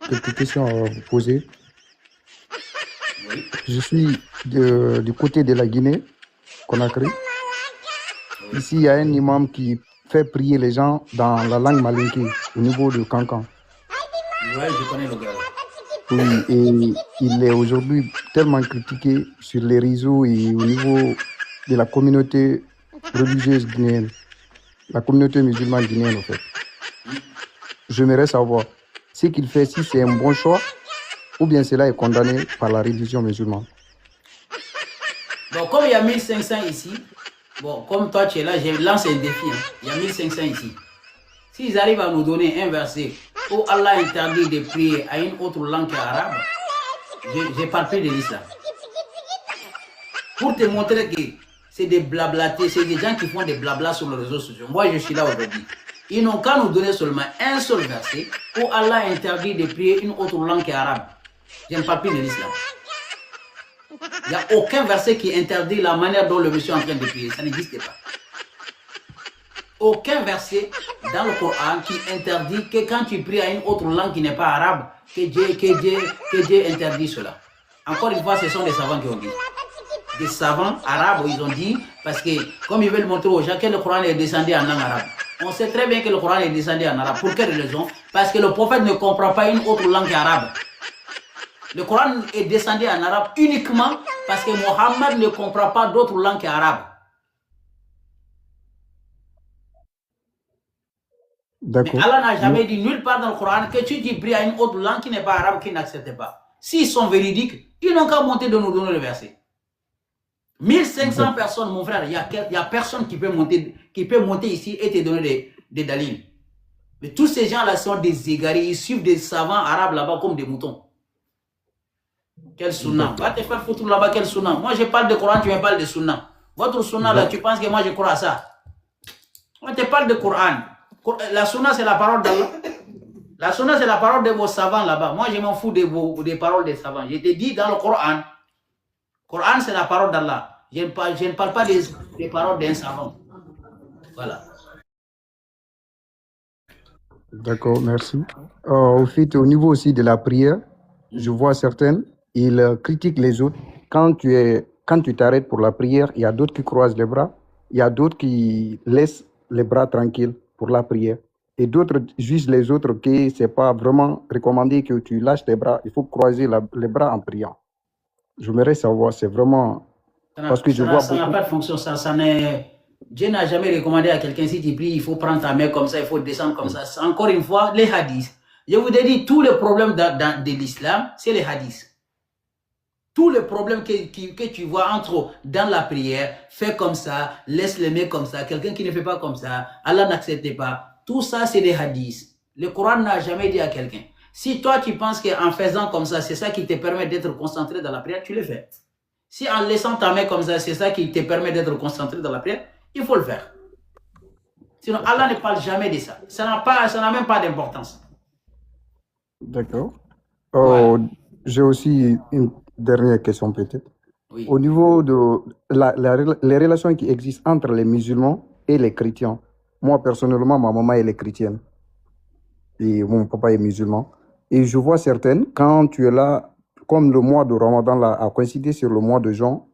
quelques questions à vous poser. Oui. Je suis du côté de la Guinée, Conakry. Oui. Ici, il y a un imam qui fait prier les gens dans la langue malinké au niveau de Cancan. Ouais, je connais le gars. Oui, et il est aujourd'hui tellement critiqué sur les réseaux et au niveau de la communauté religieuse guinéenne, la communauté musulmane guinéenne, en fait. J'aimerais savoir ce qu'il fait, si c'est un bon choix ou bien cela est condamné par la religion musulmane. Bon, comme il y a 1500 ici, bon, comme toi tu es là, je lance un défi. Hein. Il y a 1500 ici. S'ils arrivent à nous donner un verset où Allah interdit de prier à une autre langue qu'arabe, j'ai parlé de l'islam. Pour te montrer que c'est des blablatés, c'est des gens qui font des blablas sur les réseaux sociaux. Moi, je suis là aujourd'hui. Ils n'ont qu'à nous donner seulement un seul verset où Allah interdit de prier une autre langue qu'arabe. Je ne parle plus de l'islam. Il n'y a aucun verset qui interdit la manière dont le monsieur est en train de prier. Ça n'existe pas. Aucun verset dans le Coran qui interdit que quand tu pries à une autre langue qui n'est pas arabe, que Dieu interdit cela. Encore une fois, ce sont des savants qui ont dit. Des savants arabes, ils ont dit, parce que comme ils veulent montrer aux gens que le Coran est descendu en langue arabe. On sait très bien que le Coran est descendu en arabe. Pour quelle raison? Parce que le prophète ne comprend pas une autre langue arabe. Le Coran est descendu en arabe uniquement parce que Mohammed ne comprend pas d'autres langues qu'arabe. Mais D'accord. Allah n'a jamais dit nulle part dans le Coran que tu dis prie à une autre langue qui n'est pas arabe, qui n'accepte pas. S'ils sont véridiques, ils n'ont qu'à monter de nous donner le verset. 1500 personnes, mon frère, il n'y a personne qui peut monter ici et te donner des dalils. Mais tous ces gens-là sont des égarés, ils suivent des savants arabes là-bas comme des moutons. Quel sunna? Va te faire foutre là-bas, quel sunna? Moi, je parle de Coran, tu me parles de sunna. Votre sunna, là, tu penses que moi, je crois à ça? On te parle de Coran. La sunna, c'est la parole d'Allah. La sunna, c'est la parole de vos savants là-bas. Moi, je m'en fous des paroles des savants. Je te dis dans le Coran, Coran, c'est la parole d'Allah. Je ne parle pas des paroles d'un savant. Voilà. D'accord, merci. Au fait, au niveau aussi de la prière, je vois certaines, ils critiquent les autres. Quand tu t'arrêtes pour la prière, il y a d'autres qui croisent les bras, il y a d'autres qui laissent les bras tranquilles pour la prière. Et d'autres jugent les autres que ce n'est pas vraiment recommandé que tu lâches tes bras, il faut croiser les bras en priant. J'aimerais savoir, c'est vraiment... Parce que je vois Ça n'a pas de fonction, Dieu n'a jamais recommandé à quelqu'un, si tu pries, il faut prendre ta main comme ça, il faut descendre comme ça. Encore une fois, les hadiths. Je vous ai dit, tous les problèmes de l'islam, c'est les hadiths. Tous les problèmes que tu vois dans la prière, fais comme ça, laisse les mains comme ça, quelqu'un qui ne fait pas comme ça, Allah n'accepte pas. Tout ça, c'est des hadiths. Le Coran n'a jamais dit à quelqu'un. Si toi, tu penses qu'en faisant comme ça, c'est ça qui te permet d'être concentré dans la prière, tu le fais. Si en laissant ta main comme ça, c'est ça qui te permet d'être concentré dans la prière, il faut le faire. Sinon, Allah ne parle jamais de ça. Ça n'a même pas d'importance. D'accord. Voilà. J'ai aussi une dernière question peut-être. Oui. Au niveau de les relations qui existent entre les musulmans et les chrétiens. Moi, personnellement, ma maman, elle est chrétienne et mon papa est musulman. Et je vois certaines, quand tu es là, comme le mois de Ramadan là, a coïncidé sur le mois de juin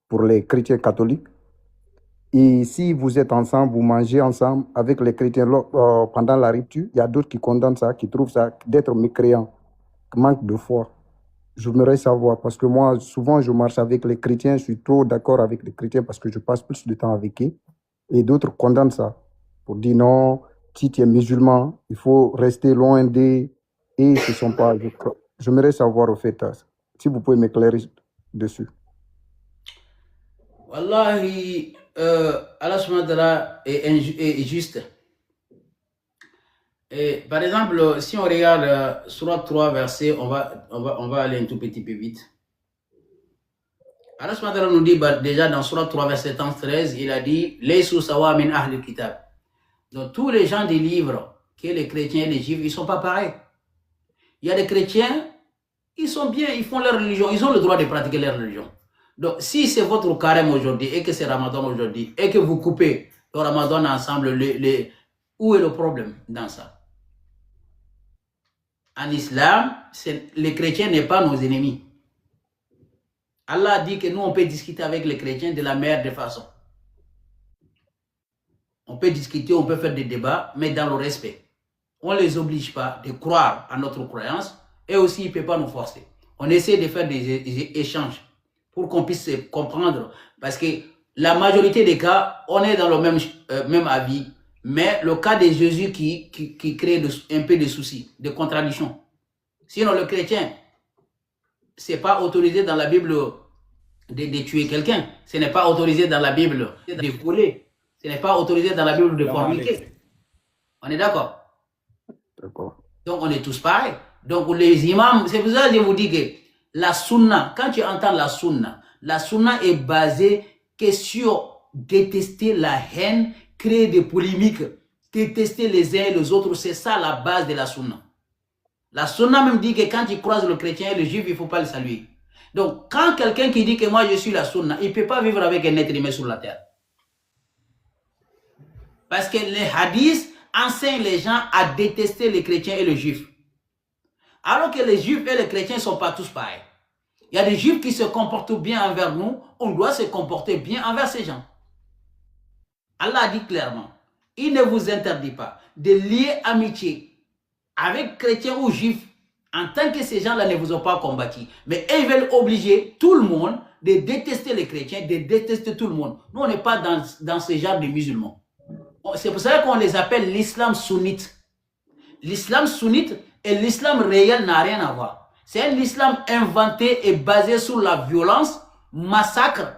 pour les chrétiens catholiques, et si vous êtes ensemble, vous mangez ensemble avec les chrétiens pendant la rupture, il y a d'autres qui condamnent ça, qui trouvent ça d'être mécréant, manque de foi. J'aimerais savoir, parce que moi, souvent, je marche avec les chrétiens, je suis trop d'accord avec les chrétiens parce que je passe plus de temps avec eux. Et d'autres condamnent ça pour dire non, si tu es musulman, il faut rester loin d'eux. Et ce ne sont pas. J'aimerais savoir, au fait, si vous pouvez m'éclairer dessus. Wallahi, Allah subhanahu wa ta'ala est juste. Et, par exemple, si on regarde Surat 3, verset, on va aller un tout petit peu vite. Allah subhanahu wa ta'ala nous dit déjà dans Surat 3, verset 13, il a dit Laysu sawa min ahli kitab. Donc, tous les gens des livres, que les chrétiens et les juifs, ils ne sont pas pareils. Il y a des chrétiens, ils sont bien, ils font leur religion, ils ont le droit de pratiquer leur religion. Donc, si c'est votre carême aujourd'hui et que c'est Ramadan aujourd'hui et que vous coupez le Ramadan ensemble, où est le problème dans ça? En islam, les chrétiens n'est pas nos ennemis. Allah a dit que nous, on peut discuter avec les chrétiens de la meilleure des façons. On peut discuter, on peut faire des débats, mais dans le respect. On ne les oblige pas de croire à notre croyance et aussi, ils ne peuvent pas nous forcer. On essaie de faire des échanges pour qu'on puisse se comprendre. Parce que la majorité des cas, on est dans le même avis. Mais le cas de Jésus qui crée un peu de soucis, de contradictions. Sinon, le chrétien, ce n'est pas autorisé dans la Bible de tuer quelqu'un. Ce n'est pas autorisé dans la Bible de voler. Ce n'est pas autorisé dans la Bible de forniquer. On est d'accord? D'accord. Donc, on est tous pareils. Donc, les imams, c'est pour ça que je vous dis que la sunna, quand tu entends la sunna est basée que sur détester la haine, créer des polémiques, détester les uns et les autres. C'est ça la base de la sunna. La sunna même dit que quand tu croises le chrétien et le juif, il ne faut pas le saluer. Donc, quand quelqu'un qui dit que moi je suis la sunna, il ne peut pas vivre avec un être humain sur la terre. Parce que les hadiths enseignent les gens à détester les chrétiens et les juifs. Alors que les juifs et les chrétiens ne sont pas tous pareils. Il y a des juifs qui se comportent bien envers nous, on doit se comporter bien envers ces gens. Allah a dit clairement, il ne vous interdit pas de lier amitié avec chrétiens ou juifs en tant que ces gens-là ne vous ont pas combattu. Mais ils veulent obliger tout le monde de détester les chrétiens, de détester tout le monde. Nous, on n'est pas dans ce genre de musulmans. C'est pour ça qu'on les appelle l'islam sunnite. L'islam sunnite et l'islam réel n'a rien à voir. C'est un islam inventé et basé sur la violence, massacre,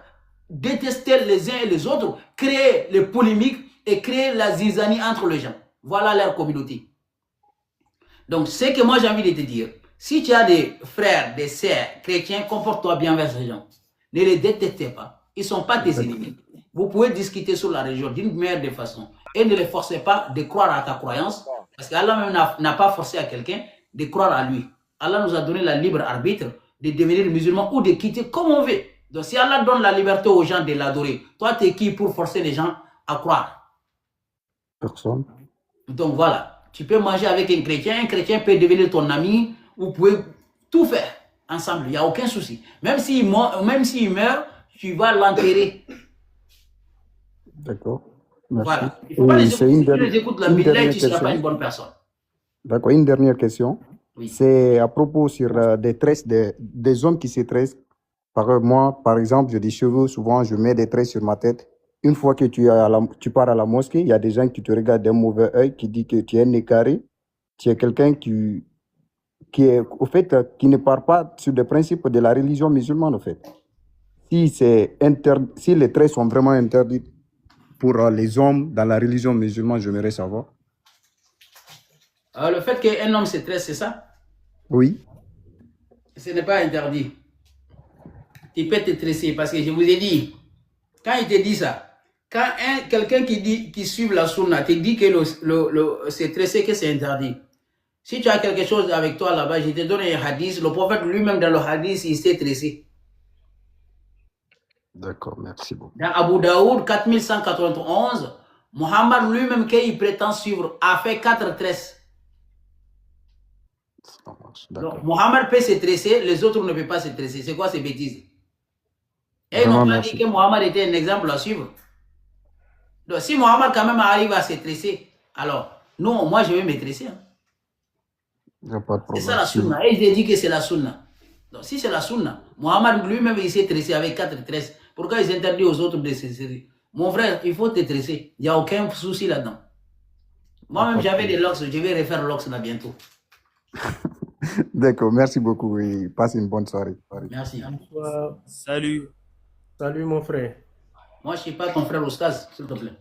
détester les uns et les autres, créer les polémiques et créer la zizanie entre les gens. Voilà leur communauté. Donc, ce que moi j'ai envie de te dire, si tu as des frères, des sœurs chrétiens, comporte-toi bien avec ces gens. Ne les détestez pas. Ils ne sont pas tes ennemis. Vous pouvez discuter sur la religion d'une meilleure des façons. Et ne les forcez pas de croire à ta croyance. Parce qu'Allah même n'a pas forcé à quelqu'un de croire à lui. Allah nous a donné la libre arbitre de devenir musulman ou de quitter comme on veut. Donc si Allah donne la liberté aux gens de l'adorer, toi tu es qui pour forcer les gens à croire? Personne. Donc voilà, tu peux manger avec un chrétien peut devenir ton ami, vous pouvez tout faire ensemble, il n'y a aucun souci. Même s'il meurt, tu vas l'enterrer. D'accord. Merci. Voilà. Il ne faut pas les écouter. Si tu les écoutes la Bible, tu ne seras question. pas une bonne personne. D'accord, une dernière question. Oui. C'est à propos sur des tresses, des hommes qui se tressent. Moi, par exemple, j'ai des cheveux, souvent je mets des tresses sur ma tête. Une fois que tu pars à la mosquée, il y a des gens qui te regardent d'un mauvais œil, qui disent que tu es un nez carré, tu es quelqu'un qui est, au fait, qui ne part pas sur des principes de la religion musulmane, au fait. Si les tresses sont vraiment interdites pour les hommes dans la religion musulmane, j'aimerais savoir. Le fait qu'un homme se tresse, c'est ça? Oui. Ce n'est pas interdit. Tu peux te tresser parce que je vous ai dit, quand il te dit ça, quand quelqu'un qui suit la sunna te dit que se tresser, que c'est interdit. Si tu as quelque chose avec toi là-bas, je te donne un hadith, le prophète lui-même dans le hadith, il s'est tressé. D'accord, merci beaucoup. Dans Abu Daoud 4191, Muhammad lui-même, qu'il prétend suivre, a fait 4 tresses. Donc, Muhammad peut se tresser, les autres ne peuvent pas se tresser. C'est quoi ces bêtises? Et ils n'ont pas dit que Muhammad était un exemple à suivre. Donc, si Muhammad quand même arrive à se tresser, alors, non, moi je vais me tresser. C'est ça la sunna. Et il dit que c'est la sunna. Donc, si c'est la sunna, Muhammad lui-même il s'est tressé avec 4 tresses. Pourquoi ils interdisent aux autres de se tresser? Mon frère, il faut te tresser. Il n'y a aucun souci là-dedans. Moi-même, j'avais des locks. Je vais refaire locks là bientôt. D'accord, merci beaucoup et passe une bonne soirée. Merci. Salut. Salut mon frère. Moi, je ne suis pas ton frère Oustaz, s'il te plaît.